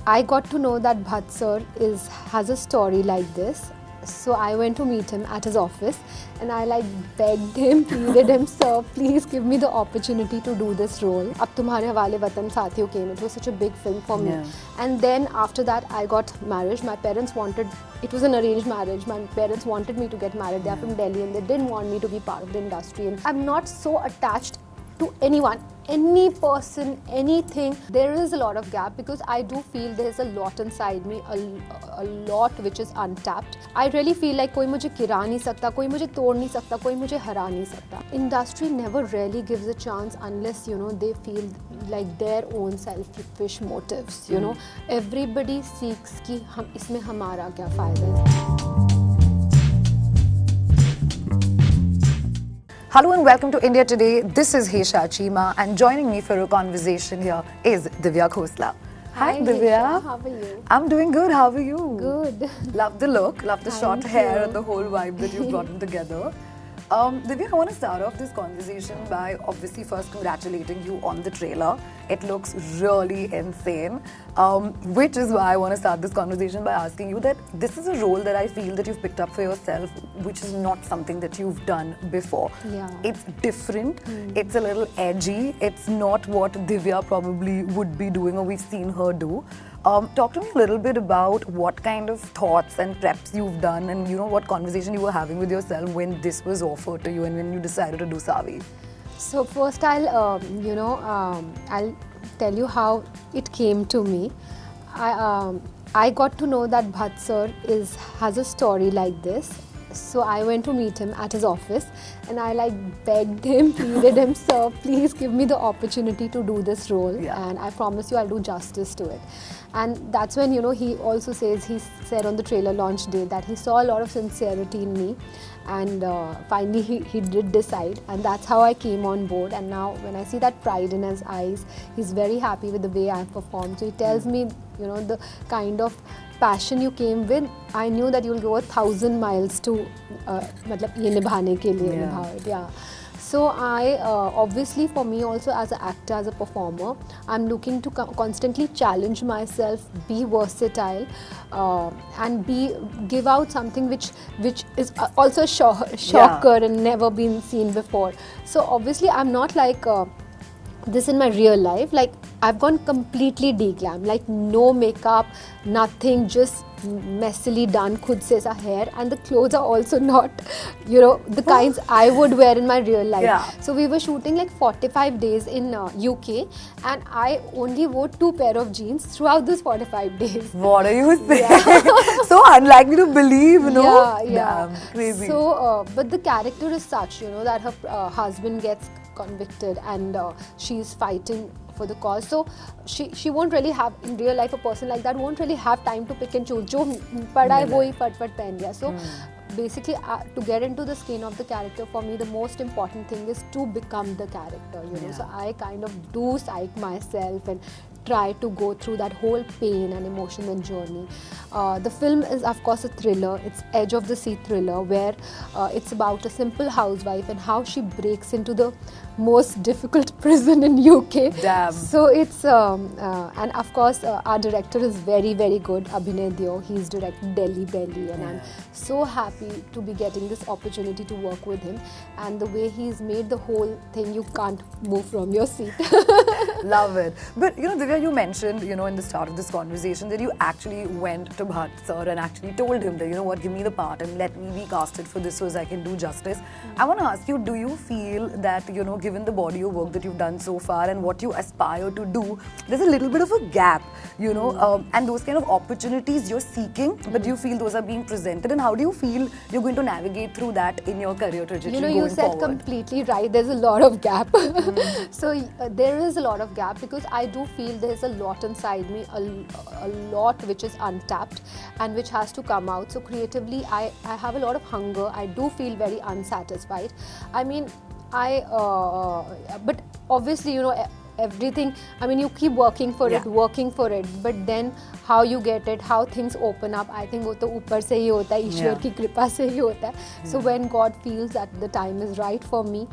I got to know that Bhatt sir has a story like this. So I went to meet him at his office and I begged him, pleaded him, sir, please give me the opportunity to do this role. Ab Tumhare Hawale Watan Sathiyo came. It was such a big film for me. Yeah. And then after that I got married. My parents wanted, it was an arranged marriage. My parents wanted me to get married. They are from Delhi and they didn't want me to be part of the industry. And I'm not so attached to anyone, any person, anything. There is a lot of gap because I do feel there's a lot inside me, a lot which is untapped. I really feel like koi mujhe gira nahi sakta, koi mujhe tod nahi sakta, koi mujhe hara nahi sakta. Industry never really gives a chance unless, you know, they feel like their own selfish motives, you know. Everybody seeks ki isme hamara kya fayda hai. Hello and welcome to India Today. This is Hesha Chimah and joining me for a conversation here is Divya Khosla. Hi Divya. Hesha, how are you? I'm doing good. How are you? Good. Love the look, love the short hair and the whole vibe that you've gotten together. Divya, I want to start off this conversation by obviously first congratulating you on the trailer. It looks really insane, which is why I want to start this conversation by asking you that this is a role that I feel that you've picked up for yourself, which is not something that you've done before. Yeah. It's different, it's a little edgy, it's not what Divya probably would be doing or we've seen her do. Talk to me a little bit about what kind of thoughts and preps you've done and you know what conversation you were having with yourself when this was offered to you and when you decided to do Savi. So first I'll tell you how it came to me. I got to know that Bhatt sir has a story like this. So I went to meet him at his office and I begged him, pleaded him, sir, please give me the opportunity to do this role. Yeah. And I promise you I'll do justice to it. And that's when, you know, he also says, he said on the trailer launch day that he saw a lot of sincerity in me. And finally he did decide, and that's how I came on board. And now when I see that pride in his eyes, he's very happy with the way I've performed. So he tells me, you know, the kind of passion you came with, I knew that you'll go 1,000 miles to matlab ye nibhane ke liye nibhao it. Yeah. So I obviously for me also as an actor, as a performer, I'm looking to constantly challenge myself, be versatile, and give out something which is also a shocker and never been seen before. So obviously I'm not like this in my real life. Like I've gone completely de-glam, like no makeup, nothing, just messily done khud se sa hair, and the clothes are also not, you know, the kinds I would wear in my real life. Yeah. So we were shooting like 45 days in UK and I only wore 2 pair of jeans throughout those 45 days. What are you saying? Yeah. So unlikely to believe, no? Yeah. Damn, crazy. So, but the character is such, you know, that her husband gets convicted and she's fighting for the cause. So she won't really have, in real life, a person like that won't really have time to pick and choose. Jo pada hai wohi fat pehen liya. So basically to get into the skin of the character, for me the most important thing is to become the character, you know. So I kind of do psych myself and try to go through that whole pain and emotion and journey. The film is of course a thriller. It's edge of the sea thriller where it's about a simple housewife and how she breaks into the most difficult prison in UK. Damn. So it's and of course our director is very good, Abhinay Dio. He's directed Delhi Belly, and I'm so happy to be getting this opportunity to work with him. And the way he's made the whole thing, you can't move from your seat. Love it. But you know, Divya, you mentioned, you know, in the start of this conversation that you actually went to Bhatt sir and actually told him that, you know what, give me the part and let me be casted for this so as I can do justice. I want to ask you, do you feel that, you know, given the body of work that you've done so far and what you aspire to do, there's a little bit of a gap, you know, and those kind of opportunities you're seeking, but do you feel those are being presented, and how do you feel you're going to navigate through that in your career trajectory going forward? You said completely right. There's a lot of gap. So there is a lot of gap because I do feel there's a lot inside me, a lot which is untapped and which has to come out. So creatively, I have a lot of hunger. I do feel very unsatisfied. I mean, but obviously, you know, everything, I mean, you keep working for it, but then how you get it, how things open up, I think वो तो ऊपर से ही होता है, ईश्वर की कृपा से ही होता है. So when God feels that the time is right for me,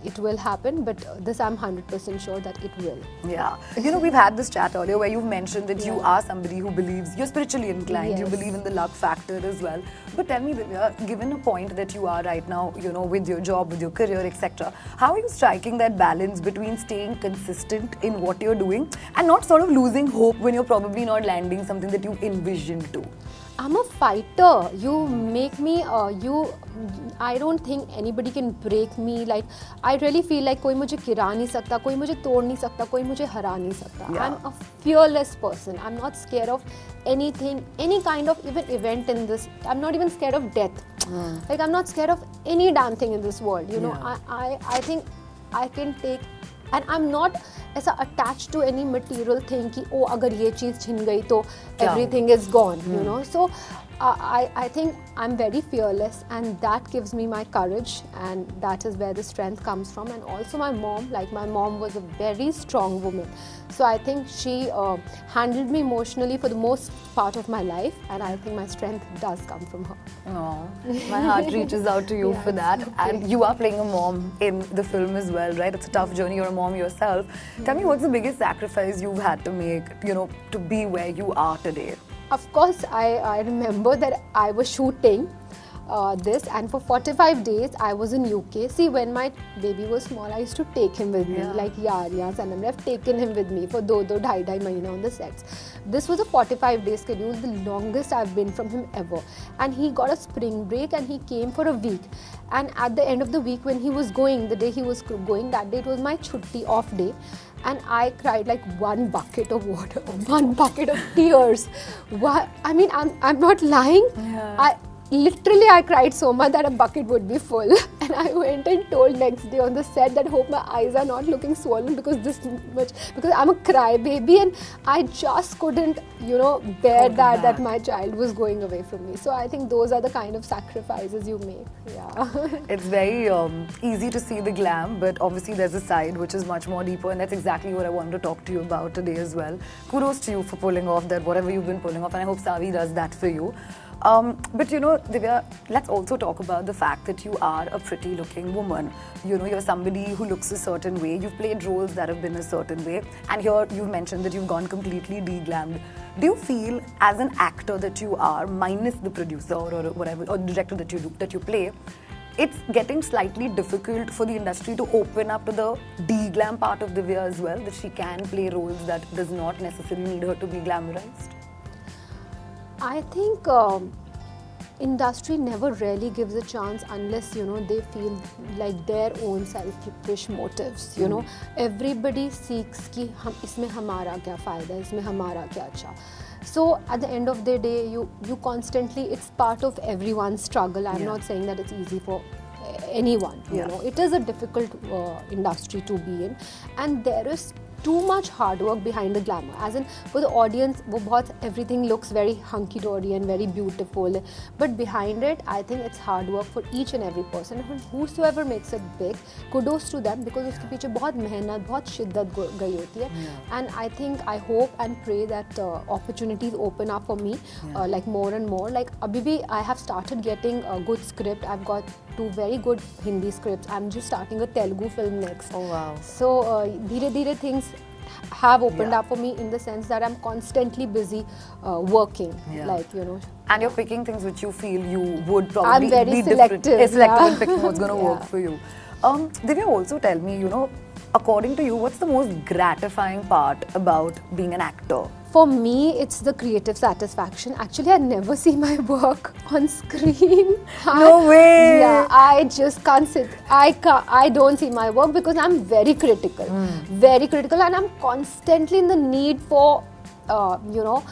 it will happen, but this I'm 100% sure that it will. Yeah. You know, we've had this chat earlier where you've mentioned that you are somebody who believes, you're spiritually inclined, you believe in the luck factor as well. But tell me, Divya, given a point that you are right now, you know, with your job, with your career, etc., how are you striking that balance between staying consistent in what you're doing and not sort of losing hope when you're probably not landing something that you envisioned to? I'm a fighter. You make me, I don't think anybody can break me. Like, I really feel like कोई मुझे गिरा नहीं सकता, कोई मुझे तोड़ नहीं सकता, कोई मुझे हरा नहीं सकता. Yeah. I'm a fearless person. I'm not scared of anything, any kind of even event in this. I'm not even scared of death. Like, I'm not scared of any damn thing in this world. You know, I think I can take. And I'm not ऐसा attached to any material thing कि ओ अगर ये चीज़ छिन गई तो everything is gone, you know. So I think I'm very fearless, and that gives me my courage, and that is where the strength comes from. And also my mom, like my mom was a very strong woman, so I think she handled me emotionally for the most part of my life, and I think my strength does come from her. Oh, my heart reaches out to you for that. Okay. And you are playing a mom in the film as well, right? It's a tough journey. You're a mom yourself. Tell me, what's the biggest sacrifice you've had to make, you know, to be where you are today? Of course, I remember that I was shooting this, and for 45 days I was in UK. See, when my baby was small, I used to take him with me, like Sanam. I've taken him with me for 2.5 months on the sets. This was a 45-day schedule, the longest I've been from him ever. And he got a spring break and he came for a week. And at the end of the week, when he was going, the day he was going, that day it was my chutti off day. And I cried like 1 bucket of water, 1 bucket of tears. What? I mean, I'm not lying. Yeah. I cried so much that a bucket would be full. And I went and told next day on the set that hope my eyes are not looking swollen because I'm a crybaby, and I just couldn't, you know, bear that my child was going away from me. So I think those are the kind of sacrifices you make. Yeah. It's very easy to see the glam, but obviously there's a side which is much more deeper, and that's exactly what I wanted to talk to you about today as well. Kudos to you for pulling off that, whatever you've been pulling off, and I hope Savi does that for you. But you know, Divya, let's also talk about the fact that you are a pretty looking woman. You know, you're somebody who looks a certain way. You've played roles that have been a certain way. And here you've mentioned that you've gone completely de-glammed. Do you feel as an actor that you are, minus the producer or whatever, or director that you play, it's getting slightly difficult for the industry to open up to the de-glam part of Divya as well, that she can play roles that does not necessarily need her to be glamorized? I think industry never really gives a chance unless, you know, they feel like their own selfish motives, you know. Everybody seeks कि हम इसमें हमारा क्या फ़ायदा है, इसमें हमारा क्या अच्छा. So at the end of the day, you constantly, it's part of everyone's struggle. I'm not saying that it's easy for anyone, you know. It is a difficult industry to be in, and there is too much hard work behind the glamour. As in, for the audience, everything looks very hunky-dory and very beautiful. But behind it, I think it's hard work for each and every person. And whosoever makes it big, kudos to them, because उसके पीछे बहुत मेहनत, बहुत शिद्दत गई होती है. And I think, I hope and pray that opportunities open up for me, like more and more. Like abhi bhi, I have started getting a good script. I've got 2 very good Hindi scripts. I'm just starting a Telugu film next. Oh wow! So dhire things have opened up for me, in the sense that I'm constantly busy working, like, you know. And you're picking things which you feel you would probably I'm very be selective, different. Selective in picking what's going to work for you. Divya, also tell me, you know, according to you, what's the most gratifying part about being an actor? For me, it's the creative satisfaction. Actually, I never see my work on screen. No way! Yeah, I just can't sit. I don't see my work because I'm very critical. Very critical, and I'm constantly in the need for, you know,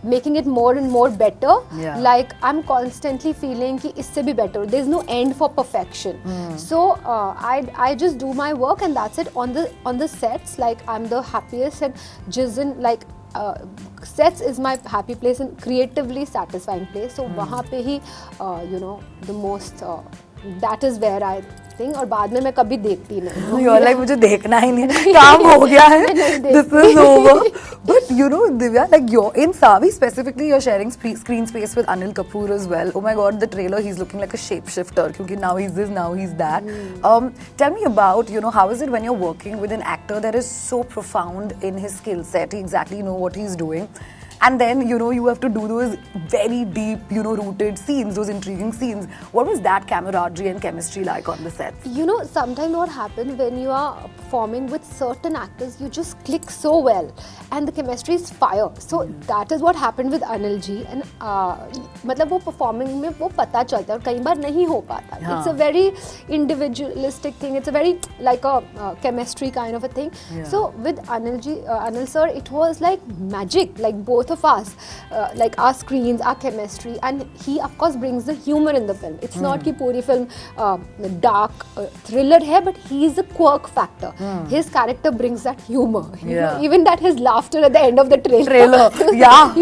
making it more and more better. Like, I'm constantly feeling कि इससे भी better. There's no end for perfection. So I just do my work, and that's it. On the sets, like, I'm the happiest, and just in, like, sets is my happy place and creatively satisfying place. So वहाँ पे ही, you know, the most that is where I think, और बाद में मैं कभी देखती नहीं. You're like मुझे देखना ही नहीं, काम हो गया है, this is over. But you know, Divya, like you're in Savi specifically, you're sharing screen space with Anil Kapoor as well. Oh my God, the trailer, he's looking like a shapeshifter. Because now he's this, now he's that. Tell me about, you know, how is it when you're working with an actor that is so profound in his skill set, he exactly know what he's doing. And then, you know, you have to do those very deep, you know, rooted scenes, those intriguing scenes. What was that camaraderie and chemistry like on the sets? You know, sometimes what happens when you are performing with certain actors, you just click so well and the chemistry is fire. So that is what happened with Anil ji. And मतलब वो performing में वो पता चलता है और कई बार नहीं हो पाता. It's a very individualistic thing. It's a very like a chemistry kind of a thing. So with Anil ji, Anil sir, it was like magic. Like both of us, like our screens, our chemistry, and he of course brings the humor in the film. It's not कि पूरी film dark thriller है, but he is the quirk factor. His character brings that humor. You know, even that his laughter at the end of the trailer. Yeah.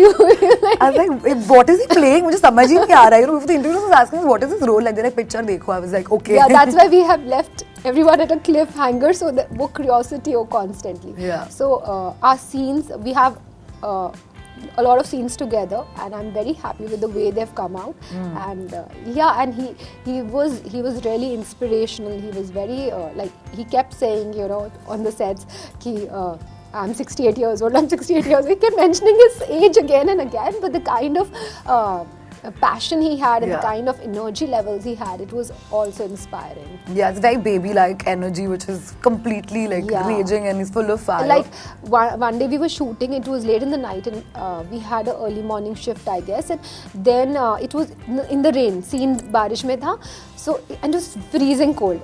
I was like, what is he playing? मुझे समझ ही नहीं आ रहा है. You know, before the interview, I was asking, what is his role? Like, like picture देखो. I was like, okay. Yeah, that's why we have left everyone at a cliffhanger, so that वो curiosity हो constantly. Yeah. So our scenes, we have a lot of scenes together, and I'm very happy with the way they've come out. And yeah, and he was really inspirational. He was very like, he kept saying, you know, on the sets ki I'm 68 years old, I'm 68 years old. He kept mentioning his age again and again, but the kind of passion he had and the kind of energy levels he had, it was also inspiring. Yeah, it's very baby-like energy, which is completely like raging and is full of fire. Like one day we were shooting, it was late in the night, and we had an early morning shift, I guess, and then it was in the rain, scene बारिश में था. So, and it was freezing cold.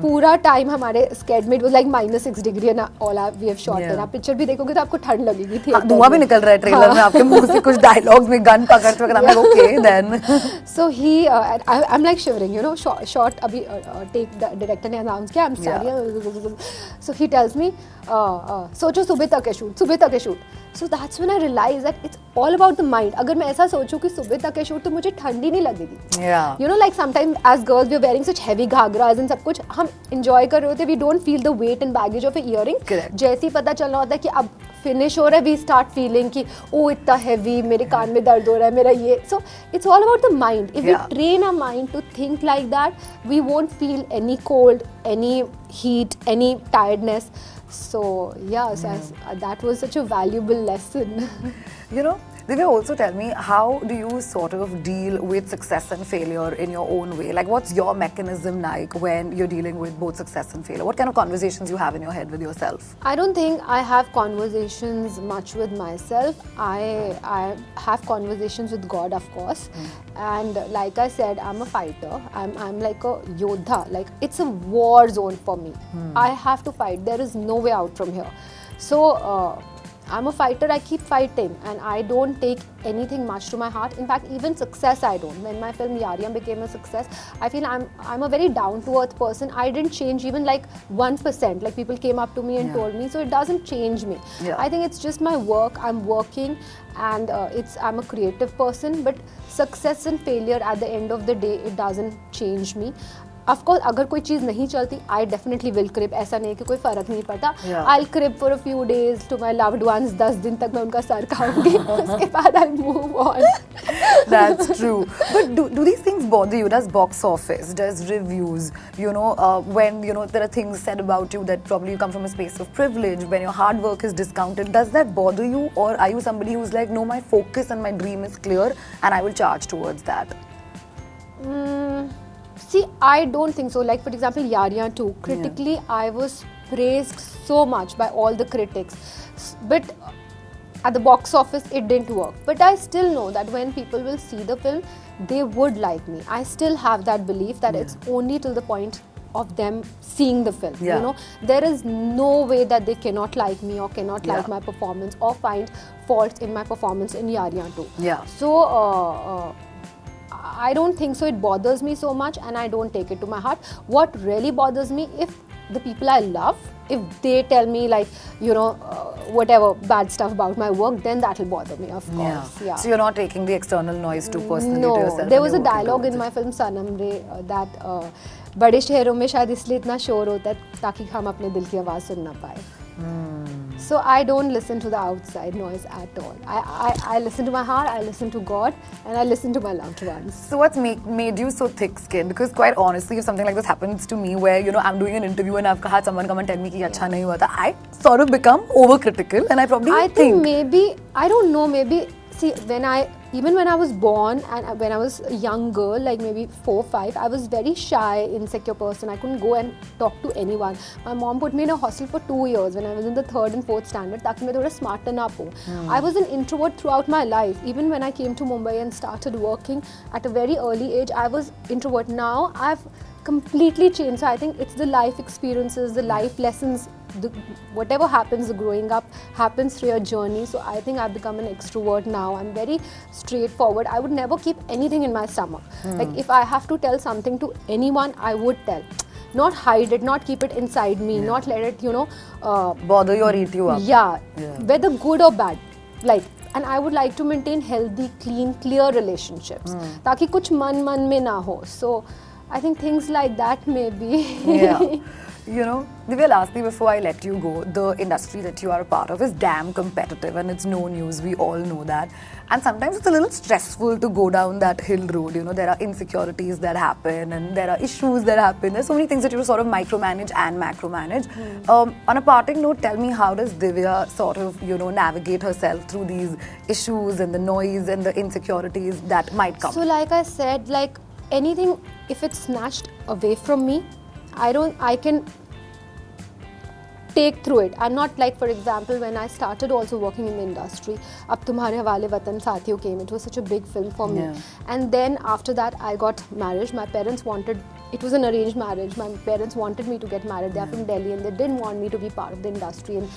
पूरा time हमारे sked में, it was like -6 degree and all we have shot there. आप picture भी देखोगे तो आपको ठंड लगेगी थी. धुआं भी निकल रहा है ट्रेलर में, आपके मुंह से कुछ dialogues में gun पकड़ते वक्त. I'm like, okay, then. So I'm like shivering, you know, short अभी take the director ने announce किया, I'm sorry. So he tells me, सोचो सुबह तक है shoot. So that's when I realized that it's all about the mind. अगर मैं ऐसा सोचूं कि सुबह तक है शूट तो मुझे ठंडी नहीं लगेगी. Yeah. You know, like sometimes as girls we are wearing such heavy ghagras and सब कुछ हम enjoy कर रहे होते, we don't feel the weight and baggage of a earring. Correct. जैसे ही पता चलना होता है कि अब finish हो रहा है, we start feeling कि oh इतना heavy, मेरे कान में दर्द हो रहा है, मेरा ये. So it's all about the mind. If we train our mind to think like that, we won't feel any cold, any heat, any tiredness. So yeah, that was such a valuable lesson. You know, Divya, also tell me, how do you sort of deal with success and failure in your own way? Like, what's your mechanism like when you're dealing with both success and failure? What kind of conversations you have in your head with yourself? I don't think I have conversations much with myself. I have conversations with God, of course. And like I said, I'm a fighter. I'm like a yodha. Like, it's a war zone for me. I have to fight. There is no way out from here. So I'm a fighter, I keep fighting, and I don't take anything much to my heart. In fact, even success I don't. When my film Yaariyan became a success, I feel I'm a very down-to-earth person. I didn't change even like 1%. Like, people came up to me and told me, so it doesn't change me. I think it's just my work. I'm working, and I'm a creative person, but success and failure at the end of the day, it doesn't change me. Of course, अगर कोई चीज़ नहीं चलती, I definitely will crib. ऐसा नहीं है कि कोई फर्क नहीं पड़ता. I'll crib for a few days to my loved ones. 10 दिन तक मैं उनका सर खाऊंगी. उसके बाद I'll move on. That's true. But do these things bother you? Does box office, does reviews, you know, when, you know, there are things said about you that probably you come from a space of privilege, when your hard work is discounted, does that bother you? Or are you somebody who's like, no, my focus and my dream is clear and I will charge towards that? See, I don't think so. Like, for example, Yaariyan 2, critically, I was praised so much by all the critics. But at the box office, it didn't work. But I still know that when people will see the film, they would like me. I still have that belief that it's only till the point of them seeing the film. You know, there is no way that they cannot like me or cannot like my performance or find faults in my performance in Yaariyan 2. So, I don't think so. It bothers me so much, and I don't take it to my heart. What really bothers me, if the people I love, if they tell me like, whatever bad stuff about my work, then that will bother me, of course. Yeah. So you're not taking the external noise too personally No, to yourself. there was a dialogue in my film Sanam Re that बड़े शहरों में शायद इसलिए इतना शोर होता है ताकि हम अपने दिल की आवाज़ सुन ना पाए. So I don't listen to the outside noise at all. I listen to my heart, I listen to God, and I listen to my loved ones. So what's made you so thick-skinned? Because quite honestly, if something like this happens to me, where I'm doing an interview and I've had someone come and tell me कि अच्छा नहीं हुआ था, I sort of become overcritical, and I probably think maybe, I don't know, maybe, see, even when I was born and when I was a young girl, like maybe 4 or 5, I was very shy, insecure person. I couldn't go and talk to anyone. My mom put me in a hostel for 2 years when I was in the 3rd and 4th standard, ताकि मैं थोड़ा smarten up हो. I was an introvert throughout my life. Even when I came to Mumbai and started working at a very early age, I was introvert. Now I've completely changed. So I think it's the life experiences, the life lessons, whatever happens, the growing up happens through your journey. So I think I've become an extrovert now. I'm very straightforward. I would never keep anything in my stomach. Like if I have to tell something to anyone, I would tell. Not hide it, not keep it inside me, not let it, bother you or eat you up. Yeah, whether good or bad. Like, and I would like to maintain healthy, clean, clear relationships. ताकि कुछ मन में ना हो. So I think things like that maybe. Yeah. Divya, lastly, before I let you go, the industry that you are a part of is damn competitive, and it's no news. We all know that. And sometimes it's a little stressful to go down that hill road. There are insecurities that happen, and there are issues that happen. There's so many things that you sort of micromanage and macromanage. On a parting note, tell me, how does Divya sort of, navigate herself through these issues and the noise and the insecurities that might come? So like I said, like anything, if it's snatched away from me, I can take through it. I'm not like, for example, when I started also working in the industry, Ab Tumhare Hawale Watan Sathiyo came. It was such a big film for me. And then after that, I got married. My parents wanted, it was an arranged marriage. My parents wanted me to get married. They are from Delhi and they didn't want me to be part of the industry and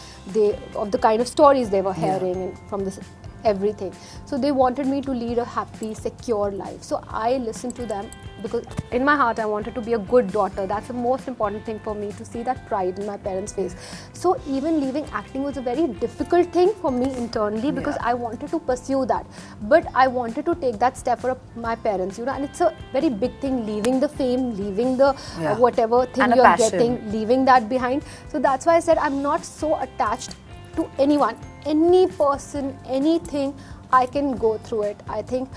of the kind of stories they were hearing and from this everything. So they wanted me to lead a happy, secure life. So I listened to them because in my heart I wanted to be a good daughter. That's the most important thing for me, to see that pride in my parents' face. So even leaving acting was a very difficult thing for me internally because I wanted to pursue that. But I wanted to take that step for my parents, and it's a very big thing, leaving the fame, leaving the whatever thing and you're getting, leaving that behind. So that's why I said I'm not so attached to anyone, any person, anything. I can go through it. I think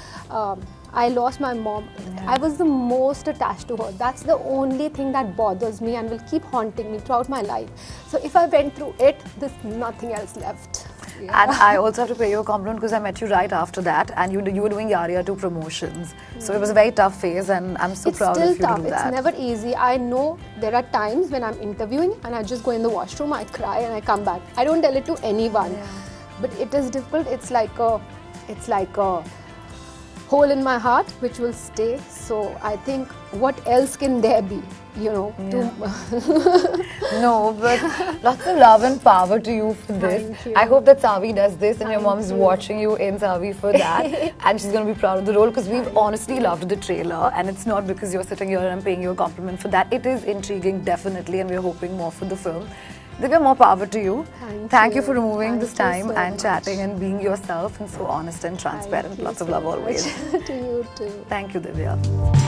I lost my mom. I was the most attached to her. That's the only thing that bothers me and will keep haunting me throughout my life. So if I went through it, there's nothing else left. And I also have to pay you a compliment because I met you right after that, and you were doing Yaria 2 promotions. So it was a very tough phase, and I'm so proud of you to do that. It's still tough. It's never easy. I know there are times when I'm interviewing and I just go in the washroom, I cry and I come back. I don't tell it to anyone. But it is difficult. It's like a hole in my heart which will stay. So I think what else can there be, No, but lots of love and power to you for this. Thank you. I hope that Savi does this and your mom's watching you in Savi for that. And she's going to be proud of the role, because we've honestly loved the trailer, and it's not because you're sitting here and I'm paying you a compliment for that. It is intriguing, definitely, and we're hoping more for the film. Divya, more power to you. Thank you for removing this time and chatting and being yourself and so honest and transparent. Lots of love always. To you too. Thank you, Divya.